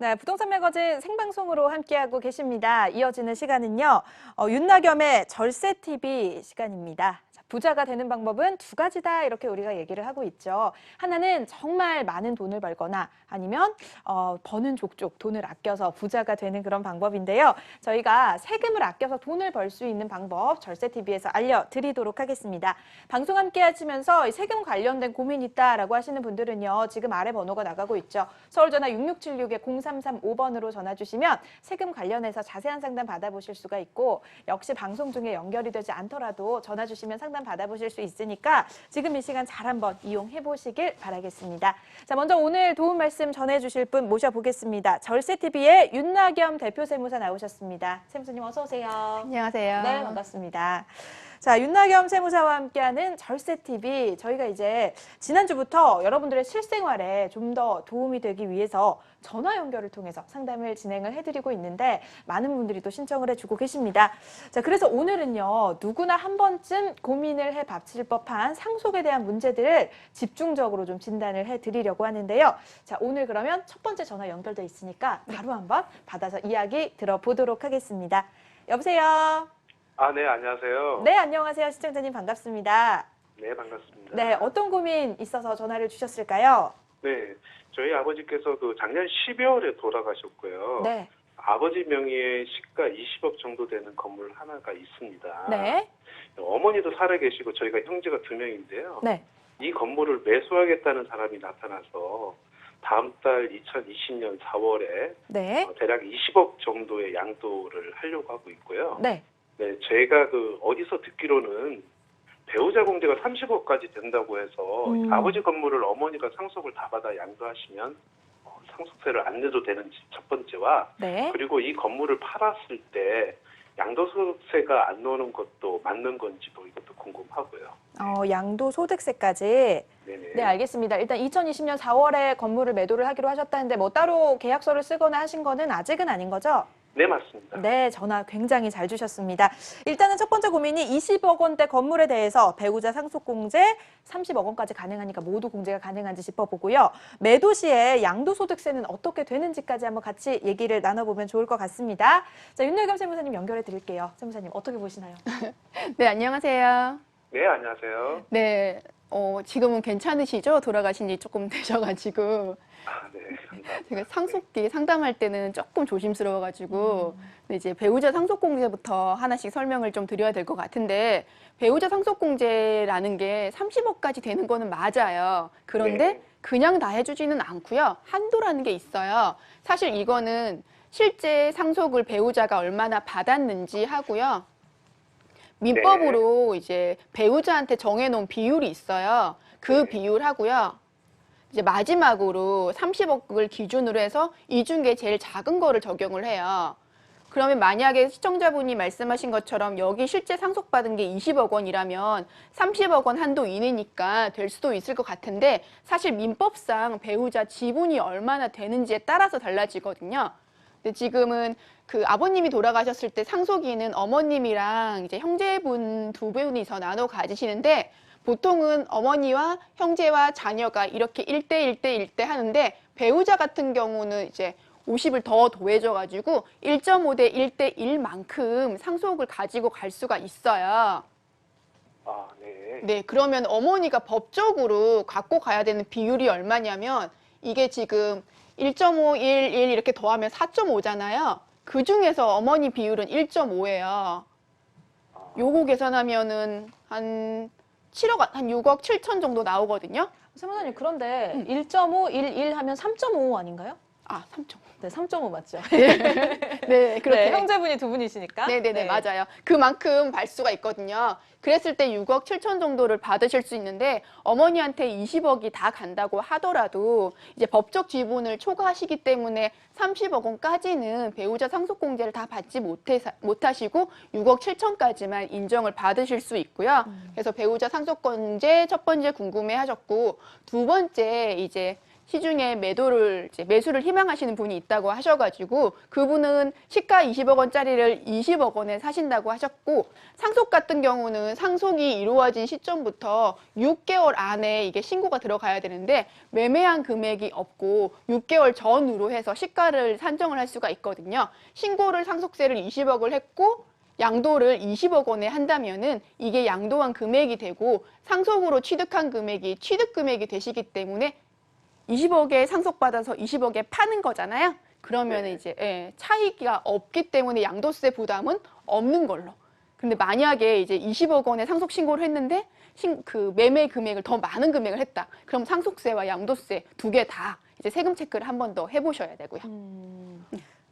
네, 부동산 매거진 생방송으로 함께하고 계십니다. 이어지는 시간은요, 윤나겸의 절세TV 시간입니다. 자, 부자가 되는 방법은 두 가지다 이렇게 우리가 얘기를 하고 있죠. 하나는 정말 많은 돈을 벌거나 아니면 버는 족족 돈을 아껴서 부자가 되는 그런 방법인데요. 저희가 세금을 아껴서 돈을 벌 수 있는 방법 절세TV에서 알려드리도록 하겠습니다. 방송 함께 하시면서 세금 관련된 고민 있다라고 하시는 분들은요. 지금 아래 번호가 나가고 있죠. 서울전화 6676-0335번으로 전화 주시면 세금 관련해서 자세한 상담 받아보실 수가 있고 역시 방송 중에 연결이 되지 않더라도 전화 주시면 상담 받아보실 수 있으니까 지금 이 시간 잘 한번 이용해 보시길 바라겠습니다. 자, 먼저 오늘 도움 말씀 전해주실 분 모셔보겠습니다. 절세TV의 윤나겸 대표 세무사 나오셨습니다. 세무사님 어서 오세요. 안녕하세요. 네, 반갑습니다. 자, 윤나겸 세무사와 함께하는 절세TV, 저희가 이제 지난주부터 여러분들의 실생활에 좀 더 도움이 되기 위해서 전화 연결을 통해서 상담을 진행을 해드리고 있는데 많은 분들이 또 신청을 해주고 계십니다. 자, 그래서 오늘은요, 누구나 한 번쯤 고민을 해 바칠 법한 상속에 대한 문제들을 집중적으로 좀 진단을 해드리려고 하는데요. 자, 오늘 그러면 첫 번째 전화 연결돼 있으니까 바로 한번 받아서 이야기 들어보도록 하겠습니다. 여보세요? 네, 안녕하세요. 네, 안녕하세요. 시청자님 반갑습니다. 네, 반갑습니다. 네, 어떤 고민 있어서 전화를 주셨을까요? 네, 저희 아버지께서 작년 12월에 돌아가셨고요. 네. 아버지 명의의 시가 20억 정도 되는 건물 하나가 있습니다. 네. 어머니도 살아 계시고 저희가 형제가 2명인데요. 네. 이 건물을 매수하겠다는 사람이 나타나서 다음 달 2020년 4월에 네. 대략 20억 정도의 양도를 하려고 하고 있고요. 네. 네, 제가 어디서 듣기로는 배우자 공제가 30억까지 된다고 해서 아버지 건물을 어머니가 상속을 다 받아 양도하시면 상속세를 안 내도 되는 첫 번째와 네. 그리고 이 건물을 팔았을 때 양도소득세가 안 나오는 것도 맞는 건지도 이것도 궁금하고요. 양도소득세까지. 네네. 네, 알겠습니다. 일단 2020년 4월에 건물을 매도를 하기로 하셨다는데 뭐 따로 계약서를 쓰거나 하신 거는 아직은 아닌 거죠? 네, 맞습니다. 네, 전화 굉장히 잘 주셨습니다. 일단은 첫 번째 고민이 20억 원대 건물에 대해서 배우자 상속공제 30억 원까지 가능하니까 모두 공제가 가능한지 짚어보고요. 매도 시에 양도소득세는 어떻게 되는지까지 한번 같이 얘기를 나눠보면 좋을 것 같습니다. 자, 윤나겸 세무사님 연결해 드릴게요. 세무사님 어떻게 보시나요? 네, 안녕하세요. 네, 안녕하세요. 네, 지금은 괜찮으시죠? 돌아가신 지 조금 되셔가지고. 네, 감사합니다. 제가 상속기 상담할 때는 조금 조심스러워가지고 근데 이제 배우자 상속공제부터 하나씩 설명을 좀 드려야 될 것 같은데 배우자 상속공제라는 게 30억까지 되는 거는 맞아요. 그런데 네. 그냥 다 해주지는 않고요. 한도라는 게 있어요. 사실 이거는 실제 상속을 배우자가 얼마나 받았는지 하고요. 민법으로 이제 배우자한테 정해놓은 비율이 있어요. 그 비율하고요. 이제 마지막으로 30억을 기준으로 해서 이 중에 제일 작은 거를 적용을 해요. 그러면 만약에 시청자분이 말씀하신 것처럼 여기 실제 상속받은 게 20억 원이라면 30억 원 한도 이내니까 될 수도 있을 것 같은데 사실 민법상 배우자 지분이 얼마나 되는지에 따라서 달라지거든요. 근데 지금은 아버님이 돌아가셨을 때 상속인은 어머님이랑 이제 형제분 두 분이서 나눠 가지시는데 보통은 어머니와 형제와 자녀가 이렇게 1대1대1대 하는데 배우자 같은 경우는 이제 50을 더 더해줘가지고 1.5대 1대1만큼 상속을 가지고 갈 수가 있어요. 네. 네, 그러면 어머니가 법적으로 갖고 가야 되는 비율이 얼마냐면 이게 지금 1.511 이렇게 더하면 4.5잖아요. 그 중에서 어머니 비율은 1.5예요. 요거 계산하면은 한 6억 7천 정도 나오거든요. 세무사님 그런데 1.511 하면 3.5 아닌가요? 3.5. 네, 3.5 맞죠? 네, 그렇게. 네, 형제분이 두 분이시니까. 네네네, 맞아요. 그만큼 발수가 있거든요. 그랬을 때 6억 7천 정도를 받으실 수 있는데 어머니한테 20억이 다 간다고 하더라도 이제 법적 지분을 초과하시기 때문에 30억 원까지는 배우자 상속공제를 다 받지 못하시고 6억 7천까지만 인정을 받으실 수 있고요. 그래서 배우자 상속공제 첫 번째 궁금해 하셨고 두 번째 이제 시중에 매수를 희망하시는 분이 있다고 하셔가지고 그분은 시가 20억 원짜리를 20억 원에 사신다고 하셨고, 상속 같은 경우는 상속이 이루어진 시점부터 6개월 안에 이게 신고가 들어가야 되는데 매매한 금액이 없고 6개월 전으로 해서 시가를 산정을 할 수가 있거든요. 신고를 상속세를 20억을 했고 양도를 20억 원에 한다면은 이게 양도한 금액이 되고 상속으로 취득한 금액이 취득 금액이 되시기 때문에 20억에 상속받아서 20억에 파는 거잖아요. 그러면 네. 이제 차이가 없기 때문에 양도세 부담은 없는 걸로. 근데 만약에 이제 20억 원에 상속 신고를 했는데 그 매매 금액을 더 많은 금액을 했다. 그럼 상속세와 양도세 두 개 다 이제 세금 체크를 한 번 더 해보셔야 되고요.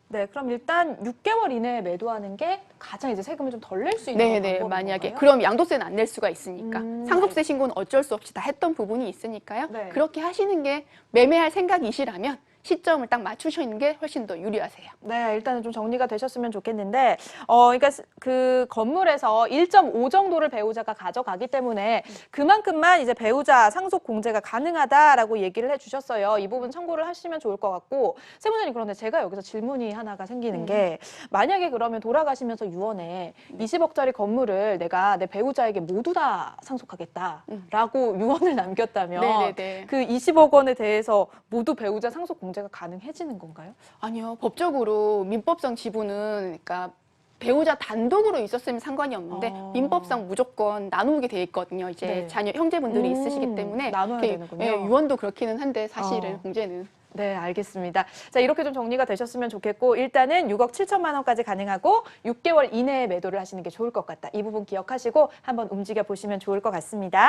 네, 그럼 일단 6개월 이내에 매도하는 게 가장 이제 세금을 좀 덜 낼 수 있는 네네, 방법인 만약에 건가요? 그럼 양도세는 안 낼 수가 있으니까 상속세 알겠습니다. 신고는 어쩔 수 없이 다 했던 부분이 있으니까요. 네. 그렇게 하시는 게 매매할 생각이시라면 시점을 딱 맞추시는 게 훨씬 더 유리하세요. 네, 일단은 좀 정리가 되셨으면 좋겠는데, 그러니까 그 건물에서 1.5 정도를 배우자가 가져가기 때문에 그만큼만 이제 배우자 상속 공제가 가능하다라고 얘기를 해주셨어요. 이 부분 참고를 하시면 좋을 것 같고, 세무사님 그런데 제가 여기서 질문이 하나가 생기는 게, 만약에 그러면 돌아가시면서 유언에 20억짜리 건물을 내가 내 배우자에게 모두 다 상속하겠다라고 유언을 남겼다면, 네네네. 그 20억 원에 대해서 모두 배우자 상속 공제가 가능해지는 건가요? 아니요, 법적으로 민법상 지분은 그러니까 배우자 단독으로 있었으면 상관이 없는데 민법상 무조건 나누게 돼 있거든요. 이제 네. 자녀 형제분들이 있으시기 때문에 나눠야 이렇게, 되는군요. 유언도 그렇기는 한데 사실은 공제는. 네, 알겠습니다. 자, 이렇게 좀 정리가 되셨으면 좋겠고, 일단은 6억 7천만 원까지 가능하고 6개월 이내에 매도를 하시는 게 좋을 것 같다. 이 부분 기억하시고 한번 움직여 보시면 좋을 것 같습니다.